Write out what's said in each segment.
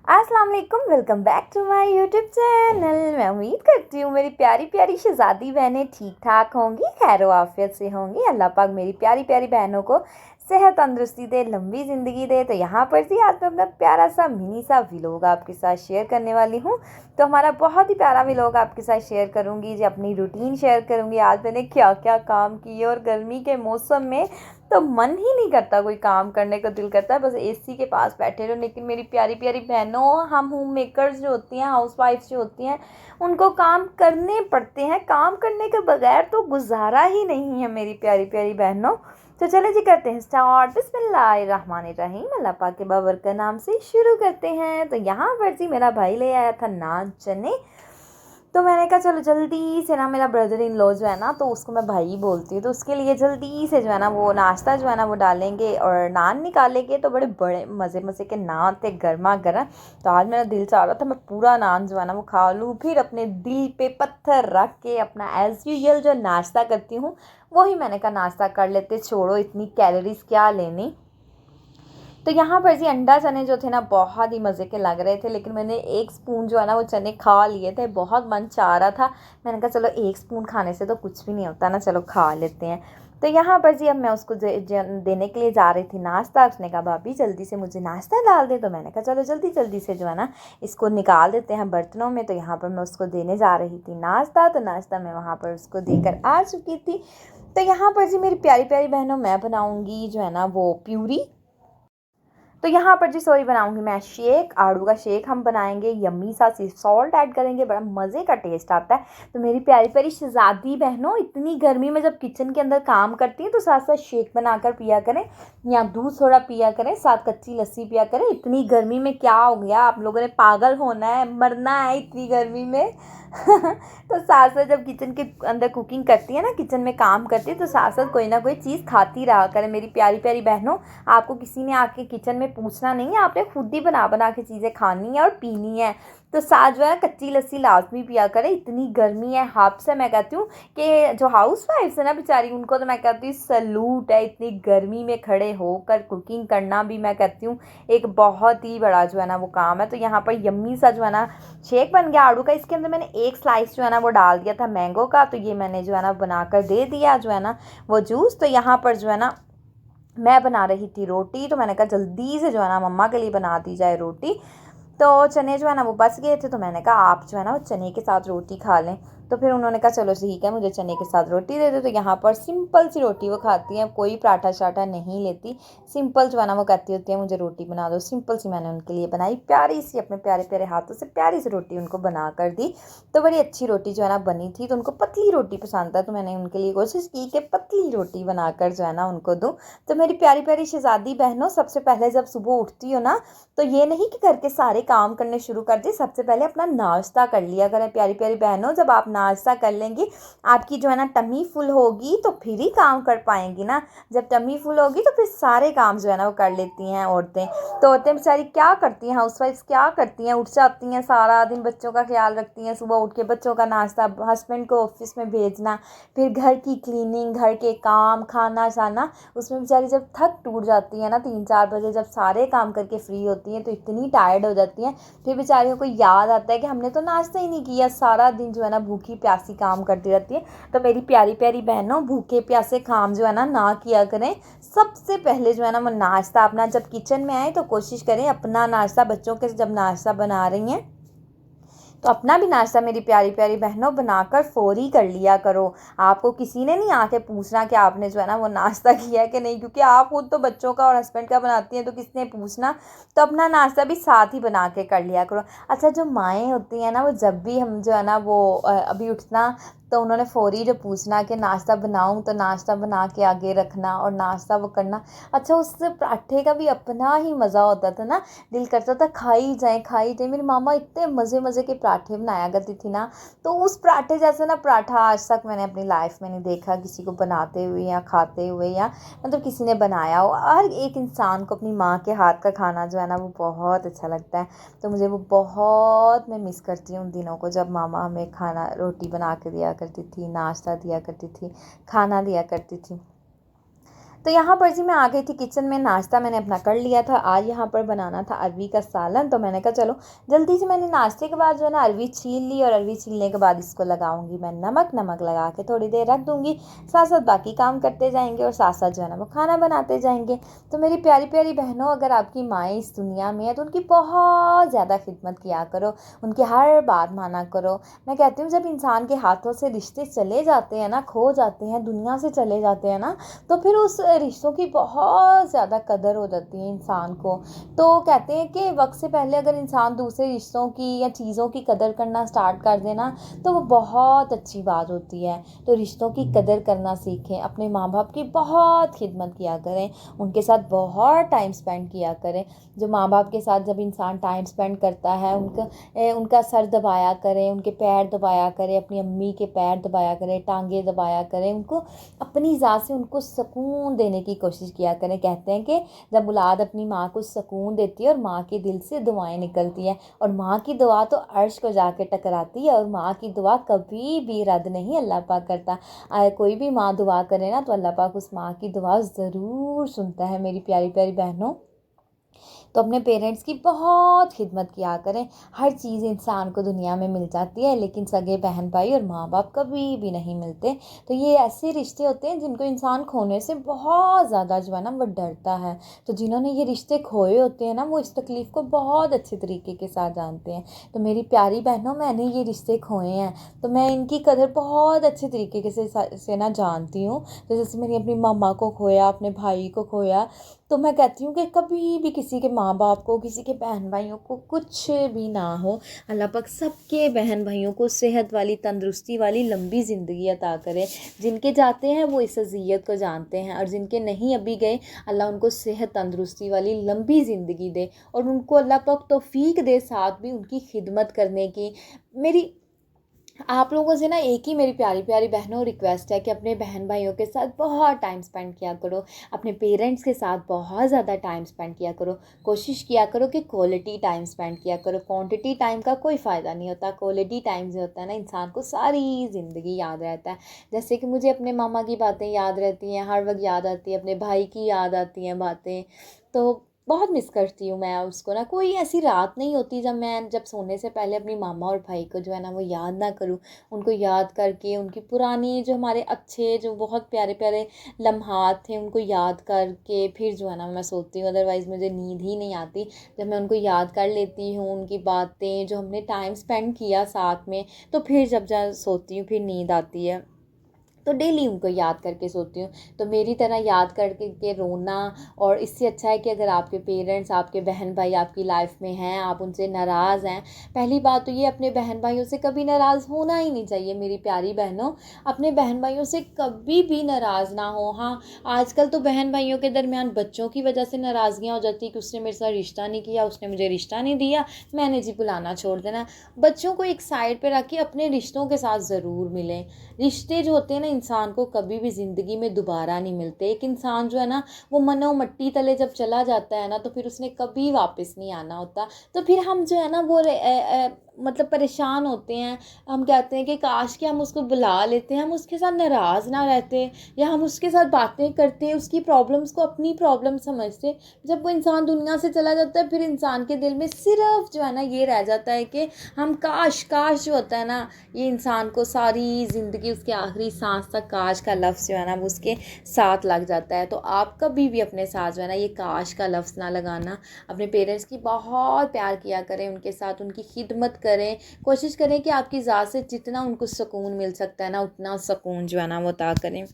अस्सलाम वालेकुम, welcome back to my YouTube channel. मैं उम्मीद करती हूँ मेरी प्यारी प्यारी शहज़ादी बहनें ठीक ठाक होंगी, खैर आफियत से होंगी। अल्लाह पाक मेरी प्यारी प्यारी बहनों को सेहत तंदुरुस्ती दे, लंबी ज़िंदगी दे। तो यहाँ पर जी आज मैं अपना प्यारा सा मिनी सा व्लॉग आपके साथ शेयर करने वाली हूँ। तो हमारा बहुत ही प्यारा व्लॉग आपके साथ शेयर करूँगी जी, अपनी रूटीन शेयर करूँगी आज मैंने क्या क्या काम किए। और गर्मी के मौसम में तो मन ही नहीं करता कोई काम करने को, दिल करता है बस एसी के पास बैठे रहो। लेकिन मेरी प्यारी प्यारी बहनों, हम होम मेकर्स जो होती हैं, हाउस वाइफ्स जो होती हैं, उनको काम करने पड़ते हैं। काम करने के बगैर तो गुजारा ही नहीं है मेरी प्यारी प्यारी बहनों। तो चले जी करते हैं स्टार्ट। बिस्मिल्लाहिर्रहमानिर्रहीम, अल्लाह पाक के बाबर का नाम से शुरू करते हैं। तो यहाँ पर जी मेरा भाई ले आया था नान चने। तो मैंने कहा चलो जल्दी से ना, मेरा ब्रदर इन लॉ जो है ना, तो उसको मैं भाई बोलती हूँ, तो उसके लिए जल्दी से जो है ना वो नाश्ता जो है ना वो डालेंगे और नान निकालेंगे। तो बड़े बड़े मज़े मज़े के नान थे, गर्मा गर्म। तो आज मेरा दिल चाह रहा था मैं पूरा नान जो है ना वो खा लूँ। फिर अपने दिल पे पत्थर रख के अपना एज़ यूजुअल जो नाश्ता करती हूँ वही मैंने कहा नाश्ता कर लेते, छोड़ो इतनी कैलोरीज क्या लेनी। तो यहाँ पर जी अंडा चने जो थे ना बहुत ही मज़े के लग रहे थे, लेकिन मैंने एक स्पून जो है ना वो चने खा लिए थे, बहुत मन चाह रहा था। मैंने कहा चलो एक स्पून खाने से तो कुछ भी नहीं होता ना, चलो खा लेते हैं। तो यहाँ पर जी अब मैं उसको देने के लिए जा रही थी नाश्ता। उसने कहा भाभी जल्दी से मुझे नाश्ता डाल दे। तो मैंने कहा चलो जल्दी जल्दी से जो है ना इसको निकाल देते हैं बर्तनों में। तो यहाँ पर मैं उसको देने जा रही थी नाश्ता। तो नाश्ता मैं वहाँ पर उसको देकर आ चुकी थी। तो यहाँ पर जी मेरी प्यारी प्यारी बहनों, मैं बनाऊँगी जो है ना वो प्यूरी। तो यहाँ पर जी सॉरी बनाऊंगी मैं शेक, आड़ू का शेक हम बनाएंगे। यम्मी सा सॉल्ट ऐड करेंगे, बड़ा मज़े का टेस्ट आता है। तो मेरी प्यारी प्यारी शहज़ादी बहनों, इतनी गर्मी में जब किचन के अंदर काम करती हैं तो साथ साथ शेक बनाकर पिया करें या दूध थोड़ा पिया करें, साथ कच्ची लस्सी पिया करें। इतनी गर्मी में क्या हो गया, आप लोगों ने पागल होना है, मरना है इतनी गर्मी में। तो साथ साथ जब किचन के अंदर कुकिंग करती है ना, किचन में काम करती है, तो साथ साथ कोई ना कोई चीज़ खाती रहा करें मेरी प्यारी प्यारी बहनों। आपको किसी ने आके किचन में पूछना नहीं है, आपने खुद ही बना बना के चीज़ें खानी है और पीनी है। तो साथ जो है कच्ची लस्सी लाजमी पिया करें, इतनी गर्मी है। हाफ से मैं कहती हूँ कि जो हाउस वाइफ्स है ना बेचारी, उनको तो मैं कहती हूँ सैल्यूट है। इतनी गर्मी में खड़े होकर कुकिंग करना भी मैं कहती हूँ एक बहुत ही बड़ा जो है ना वो काम है। तो यहाँ पर यम्मी सा जो है ना शेक बन गया आड़ू का। इसके अंदर मैंने एक स्लाइस जो है ना वो डाल दिया था मैंगो का। तो ये मैंने जो है ना बनाकर दे दिया जो है ना वो जूस। तो यहाँ पर जो है ना मैं बना रही थी रोटी। तो मैंने कहा जल्दी से जो है ना मम्मा के लिए बना दी जाए रोटी। तो चने जो है ना वो बच गए थे, तो मैंने कहा आप जो है ना वो चने के साथ रोटी खा लें। तो फिर उन्होंने कहा चलो ठीक है, मुझे चने के साथ रोटी दे दो। तो यहाँ पर सिंपल सी रोटी वो खाती हैं, कोई पराठा शाठा नहीं लेती। सिंपल जो है ना वो कहती होती है मुझे रोटी बना दो। सिंपल सी मैंने उनके लिए बनाई, प्यारी सी अपने प्यारे प्यारे हाथों से प्यारी सी रोटी उनको बना कर दी। तो बड़ी अच्छी रोटी जो है ना बनी थी। तो उनको पतली रोटी पसंद है, तो मैंने उनके लिए कोशिश की कि पतली रोटी बनाकर जो है ना उनको दूँ। तो मेरी प्यारी प्यारी शहज़ादी बहनों, सबसे पहले जब सुबह उठती हो ना, तो ये नहीं कि घर के सारे काम करने शुरू कर दी, सबसे पहले अपना नाश्ता कर लिया करें प्यारी प्यारी बहनों। जब आप नाश्ता कर लेंगी, आपकी जो है ना टमी फुल होगी तो फिर ही काम कर पाएंगी ना। जब टमी फुल होगी तो फिर सारे काम जो है ना वो कर लेती हैं औरतें। तो औरतें बेचारी क्या करती हैं, हाउसवाइफ्स क्या करती हैं, उठ जाती हैं, सारा दिन बच्चों का ख्याल रखती हैं, सुबह उठ के बच्चों का नाश्ता, हस्बैंड को ऑफिस में भेजना, फिर घर की क्लीनिंग, घर के काम, खाना शाना, उसमें बेचारी जब थक टूट जाती है ना 3-4 बजे, जब सारे काम करके फ्री होती हैं तो इतनी टायर्ड हो जाती हैं। फिर बेचारियों को याद आता है कि हमने तो नाश्ता ही नहीं किया, सारा दिन जो है ना भूखी प्यासी काम करती रहती है। तो मेरी प्यारी प्यारी बहनों, भूखे प्यासे काम जो है ना किया करें। सबसे पहले जो है ना वो नाश्ता अपना, जब किचन में आए तो कोशिश करें अपना नाश्ता, बच्चों के जब नाश्ता बना रही हैं तो अपना भी नाश्ता मेरी प्यारी प्यारी बहनों बनाकर फौरी कर लिया करो। आपको किसी ने नहीं आके पूछना कि आपने जो है ना वो नाश्ता किया है कि नहीं, क्योंकि आप खुद तो बच्चों का और हस्बैंड का बनाती हैं तो किसने पूछना। तो अपना नाश्ता भी साथ ही बना के कर लिया करो। अच्छा, जो माएँ होती हैं ना, वो जब भी हम जो है ना वो अभी उठना, तो उन्होंने फौरी जो पूछना कि नाश्ता बनाऊं, तो नाश्ता बना के आगे रखना और नाश्ता वो करना। अच्छा, उससे पराठे का भी अपना ही मज़ा होता था ना, दिल करता था खाई जाए खाई जाए। मेरी मामा इतने मज़े मज़े के पराठे बनाया करती थी ना, तो उस पराठे जैसे ना पराठा आज तक मैंने अपनी लाइफ में नहीं देखा किसी को बनाते हुए या खाते हुए, या मतलब किसी ने बनाया हो। हर एक इंसान को अपनी माँ के हाथ का खाना जो है ना वो बहुत अच्छा लगता है। तो मुझे वो बहुत, मैं मिस करती हूँ उन दिनों को जब मामा हमें खाना रोटी बना के दिया करती थी, नाश्ता दिया करती थी, खाना दिया करती थी। तो यहाँ पर जी मैं आ गई थी किचन में, नाश्ता मैंने अपना कर लिया था। आज यहाँ पर बनाना था अरवी का सालन, तो मैंने कहा चलो जल्दी से मैंने नाश्ते के बाद जो है ना अरवी छील ली, और अरवी छीलने के बाद इसको लगाऊंगी मैं नमक लगा के थोड़ी देर रख दूंगी। साथ साथ बाकी काम करते जाएंगे और साथ साथ जो है ना वो खाना बनाते जाएंगे। तो मेरी प्यारी प्यारी बहनों, अगर आपकी माएँ इस दुनिया में है तो उनकी बहुत ज़्यादा खिदमत किया करो, उनकी हर बात माना करो। मैं कहती हूँ जब इंसान के हाथों से रिश्ते चले जाते हैं ना, खो जाते हैं, दुनिया से चले जाते हैं ना, तो फिर उस रिश्तों की बहुत ज़्यादा कदर हो जाती है इंसान को। तो कहते हैं कि वक्त से पहले अगर इंसान दूसरे रिश्तों की या चीज़ों की कदर करना स्टार्ट कर देना तो वो बहुत अच्छी बात होती है। तो रिश्तों की कदर करना सीखें, अपने माँ बाप की बहुत खिदमत किया करें, उनके साथ बहुत टाइम स्पेंड किया करें। जो माँ बाप के साथ जब इंसान टाइम स्पेंड करता है, उनका सर दबाया करें, उनके पैर दबाया करें, अपनी अम्मी के पैर दबाया करें, टांगे दबाया करें, उनको अपनी ज़ात से उनको सुकून देने की कोशिश किया करें। कहते हैं कि जब औलाद अपनी माँ को सुकून देती है और माँ के दिल से दुआएं निकलती हैं, और माँ की दुआ तो अर्श को जाके टकराती है, और माँ की दुआ कभी भी रद्द नहीं अल्लाह पाक करता। कोई भी माँ दुआ करे ना तो अल्लाह पाक उस माँ की दुआ ज़रूर सुनता है। मेरी प्यारी प्यारी बहनों, तो अपने पेरेंट्स की बहुत खिदमत किया करें। हर चीज़ इंसान को दुनिया में मिल जाती है, लेकिन सगे बहन भाई और माँ बाप कभी भी नहीं मिलते। तो ये ऐसे रिश्ते होते हैं जिनको इंसान खोने से बहुत ज़्यादा जो है ना वो डरता है। तो जिन्होंने ये रिश्ते खोए होते हैं ना, वो इस तकलीफ़ को बहुत अच्छे तरीके के साथ जानते हैं। तो मेरी प्यारी बहनों, मैंने ये रिश्ते खोए हैं तो मैं इनकी कदर बहुत अच्छे तरीके से ना जानती हूँ। तो जैसे मैंने अपनी मम्मा को खोया, अपने भाई को खोया, तो मैं कहती हूँ कि कभी भी किसी के माँ बाप को, किसी के बहन भाइयों को कुछ भी ना हो, अल्लाह पाक सबके बहन भाइयों को सेहत वाली, तंदुरुस्ती वाली लंबी ज़िंदगी अता करे। जिनके जाते हैं वो इस अज़ियत को जानते हैं, और जिनके नहीं अभी गए, अल्लाह उनको सेहत तंदुरुस्ती वाली लंबी ज़िंदगी दे, और उनको अल्लाह पाक तौफीक दे साथ भी उनकी खिदमत करने की। मेरी आप लोगों से ना एक ही मेरी प्यारी प्यारी बहनों रिक्वेस्ट है कि अपने बहन भाइयों के साथ बहुत टाइम स्पेंड किया करो, अपने पेरेंट्स के साथ बहुत ज़्यादा टाइम स्पेंड किया करो। कोशिश किया करो कि क्वालिटी टाइम स्पेंड किया करो। क्वांटिटी टाइम का कोई फ़ायदा नहीं होता, क्वालिटी टाइम जो होता है ना, इंसान को सारी ज़िंदगी याद रहता है। जैसे कि मुझे अपने मामा की बातें याद रहती हैं, हर वक्त याद आती है, अपने भाई की याद आती हैं बातें, तो बहुत मिस करती हूँ मैं उसको ना। कोई ऐसी रात नहीं होती जब सोने से पहले अपनी मामा और भाई को जो है ना वो याद ना करूँ। उनको याद करके उनकी पुरानी जो हमारे अच्छे, जो बहुत प्यारे प्यारे लम्हात थे, उनको याद करके फिर जो है ना मैं सोती हूँ। अदरवाइज़ मुझे नींद ही नहीं आती। जब मैं उनको याद कर लेती हूँ, उनकी बातें जो हमने टाइम स्पेंड किया साथ में, तो फिर जब सोती हूँ फिर नींद आती है। तो डेली उनको याद करके सोती हूँ। तो मेरी तरह याद करके के रोना, और इससे अच्छा है कि अगर आपके पेरेंट्स, आपके बहन भाई आपकी लाइफ में हैं, आप उनसे नाराज़ हैं, पहली बात तो ये, अपने बहन भाइयों से कभी नाराज़ होना ही नहीं चाहिए। मेरी प्यारी बहनों, अपने बहन भाइयों से कभी भी नाराज़ ना हो। हाँ, आजकल तो बहन भाइयों के दरमियान बच्चों की वजह से नाराज़गियाँ हो जाती है कि उसने मेरे साथ रिश्ता नहीं किया, उसने मुझे रिश्ता नहीं दिया, मैंने जी बुलाना छोड़ देना। बच्चों को एक साइड पर रख के अपने रिश्तों के साथ ज़रूर मिलें। रिश्ते जो होते हैं ना, इंसान को कभी भी ज़िंदगी में दोबारा नहीं मिलते। एक इंसान जो है ना वो मनो मट्टी तले जब चला जाता है ना, तो फिर उसने कभी वापस नहीं आना होता। तो फिर हम जो है ना वो मतलब परेशान होते हैं। हम कहते हैं कि काश कि हम उसको बुला लेते, हम उसके साथ नाराज़ ना रहते, या हम उसके साथ बातें करते, उसकी प्रॉब्लम्स को अपनी प्रॉब्लम समझते। जब वो इंसान दुनिया से चला जाता है, फिर इंसान के दिल में सिर्फ जो है ना ये रह जाता है कि हम काश काश जो होता है ना, ये इंसान को सारी ज़िंदगी, उसके आखिरी सांस तक काश का लफ्ज़ जो है ना वो उसके साथ लग जाता है। तो आप कभी भी अपने साथ जो है ना ये काश का लफ्ज़ ना लगाना। अपने पेरेंट्स की बहुत प्यार किया करें, उनके साथ उनकी खिदमत करें। कोशिश करें कि आपकी ज़ात से जितना उनको सुकून मिल सकता है ना, उतना सुकून जो है ना वो अता करें।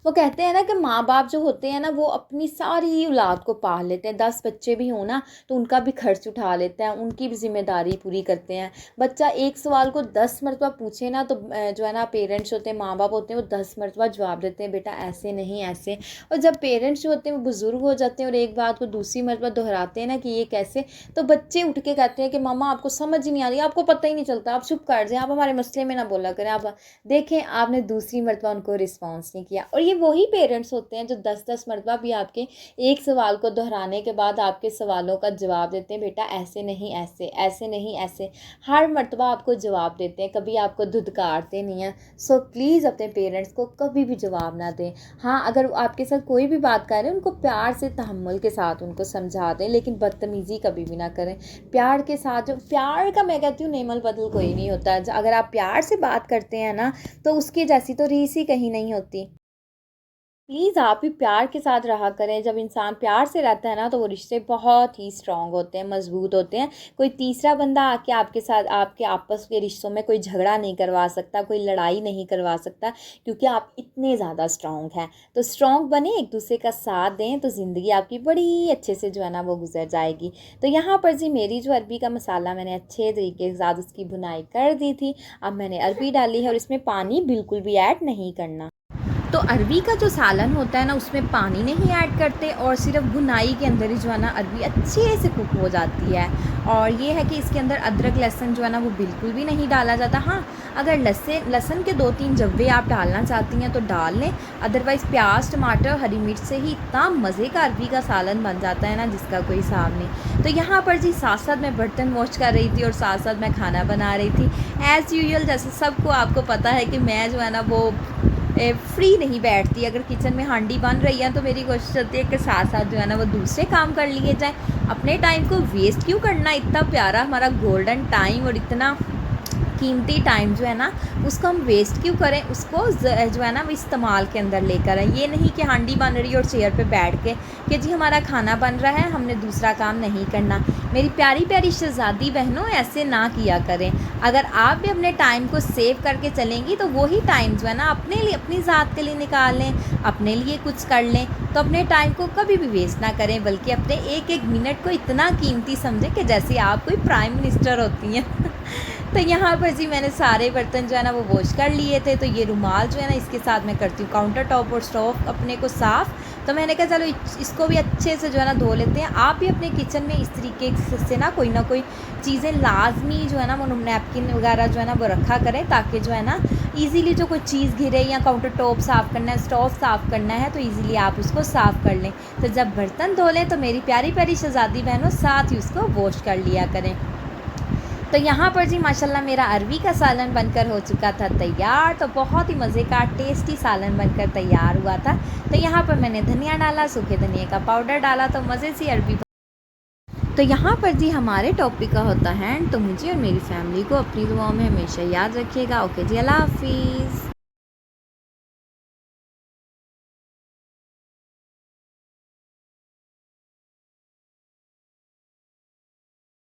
वो कहते हैं ना कि माँ बाप जो होते हैं ना वो अपनी सारी औलाद को पाल लेते हैं। 10 बच्चे भी हों ना तो उनका भी खर्च उठा लेते हैं, उनकी भी जिम्मेदारी पूरी करते हैं। बच्चा एक सवाल को 10 मरतबा पूछे ना तो जो है ना पेरेंट्स होते हैं, माँ बाप होते हैं, वो 10 मरतबा जवाब देते हैं, बेटा ऐसे नहीं ऐसे। और जब पेरेंट्स जो होते हैं वो बुज़ुर्ग हो जाते हैं और एक बात को दूसरी मरतबा दोहराते हैं ना कि ये कैसे, तो बच्चे उठ के कहते हैं कि मामा आपको समझ ही नहीं आ रही, आपको पता ही नहीं चलता, आप चुप कर जाएं, आप हमारे मसले में ना बोला करें। आप देखें, आपने दूसरी मरतबा उनको रिस्पॉन्स नहीं किया। और ये ये वही पेरेंट्स होते हैं जो 10-10 मरतबा भी आपके एक सवाल को दोहराने के बाद आपके सवालों का जवाब देते हैं, बेटा ऐसे नहीं ऐसे, ऐसे नहीं ऐसे, हर मरतबा आपको जवाब देते हैं, कभी आपको धुतकारते नहीं हैं। सो प्लीज़ अपने पेरेंट्स को कभी भी जवाब ना दें। हाँ, अगर वो आपके साथ कोई भी बात कर रहे हैं, उनको प्यार से तहम्मुल के साथ उनको समझा दें, लेकिन बदतमीज़ी कभी भी ना करें। प्यार के साथ, जो प्यार का मैं कहती हूँ नेमल बदल कोई नहीं होता। अगर आप प्यार से बात करते हैं ना, तो उसकी जैसी तो रीस ही कहीं नहीं होती। प्लीज़ आप भी प्यार के साथ रहा करें। जब इंसान प्यार से रहता है ना, तो वो रिश्ते बहुत ही स्ट्रॉन्ग होते हैं, मज़बूत होते हैं। कोई तीसरा बंदा आके आपके साथ, आपके आपस के रिश्तों में कोई झगड़ा नहीं करवा सकता, कोई लड़ाई नहीं करवा सकता, क्योंकि आप इतने ज़्यादा स्ट्रॉन्ग हैं। तो स्ट्रॉन्ग बने, एक दूसरे का साथ दें, तो ज़िंदगी आपकी बड़ी अच्छे से जो है ना वो गुजर जाएगी। तो यहाँ पर जी मेरी जो अरबी का मसाला मैंने अच्छे तरीके के साथ उसकी भुनाई कर दी थी। अब मैंने अरबी डाली है और इसमें पानी बिल्कुल भी ऐड नहीं करना। तो अरबी का जो सालन होता है ना, उसमें पानी नहीं ऐड करते और सिर्फ भुनाई के अंदर ही जो है ना अरबी अच्छे से कुक हो जाती है। और ये है कि इसके अंदर अदरक लहसुन जो है ना वो बिल्कुल भी नहीं डाला जाता। हाँ, अगर लहसुन के 2-3 जब्बे आप डालना चाहती हैं तो डाल लें, अदरवाइज़ प्याज, टमाटर, हरी मिर्च से ही इतना मज़े का अरबी का सालन बन जाता है ना, जिसका कोई हिसाब नहीं। तो यहाँ पर जी साथ साथ मैं बर्तन वॉश कर रही थी और साथ साथ मैं खाना बना रही थी। एज़ यूजुअल, जैसे सबको आपको पता है कि मैं जो है ना वो फ्री नहीं बैठती। अगर किचन में हांडी बन रही है तो मेरी कोशिश होती है कि साथ साथ जो है ना वो दूसरे काम कर लिए जाए। अपने टाइम को वेस्ट क्यों करना, इतना प्यारा हमारा गोल्डन टाइम और इतना कीमती टाइम जो है ना उसको हम वेस्ट क्यों करें, उसको जो है ना वो इस्तेमाल के अंदर लेकर आए। ये नहीं कि हांडी बन रही है और चेयर पे बैठ के कि जी हमारा खाना बन रहा है, हमने दूसरा काम नहीं करना। मेरी प्यारी प्यारी शहज़ादी बहनों, ऐसे ना किया करें। अगर आप भी अपने टाइम को सेव करके चलेंगी तो वही टाइम जो है ना अपने लिए, अपनी ज़ात के लिए निकाल लें, अपने लिए कुछ कर लें। तो अपने टाइम को कभी भी वेस्ट ना करें, बल्कि अपने एक एक मिनट को इतना कीमती समझें कि जैसे आप कोई प्राइम मिनिस्टर होती हैं। तो यहाँ पर जी मैंने सारे बर्तन जो है ना वो वॉश कर लिए थे। तो ये रुमाल जो है ना इसके साथ मैं करती हूँ काउंटर टॉप और स्टोव अपने को साफ़। तो मैंने कहा चलो इसको भी अच्छे से जो है ना धो लेते हैं। आप भी अपने किचन में इस तरीके से ना कोई चीज़ें लाजमी जो है ना वो नैपकिन वगैरह जो है ना वो रखा करें, ताकि जो है ना ईज़िली जो कोई चीज़ गिरे या काउंटर टॉप साफ़ करना है, स्टोव साफ़ करना है, तो ईज़िली आप उसको साफ़ कर लें। तो जब बर्तन धो लें तो मेरी प्यारी प्यारी शहज़ादी बहनों साथ ही उसको वॉश कर लिया करें। तो यहाँ पर जी माशाल्लाह मेरा अरबी का सालन बनकर हो चुका था तैयार। तो बहुत ही मज़े का टेस्टी सालन बनकर तैयार हुआ था। तो यहाँ पर मैंने धनिया डाला, सूखे धनिया का पाउडर डाला, तो मज़े से अरबी। तो यहाँ पर जी हमारे टॉपिक का होता है, तो मुझे और मेरी फैमिली को अपनी दुआओं में हमेशा याद रखिएगा। ओके जी, अल्लाह हाफिज़।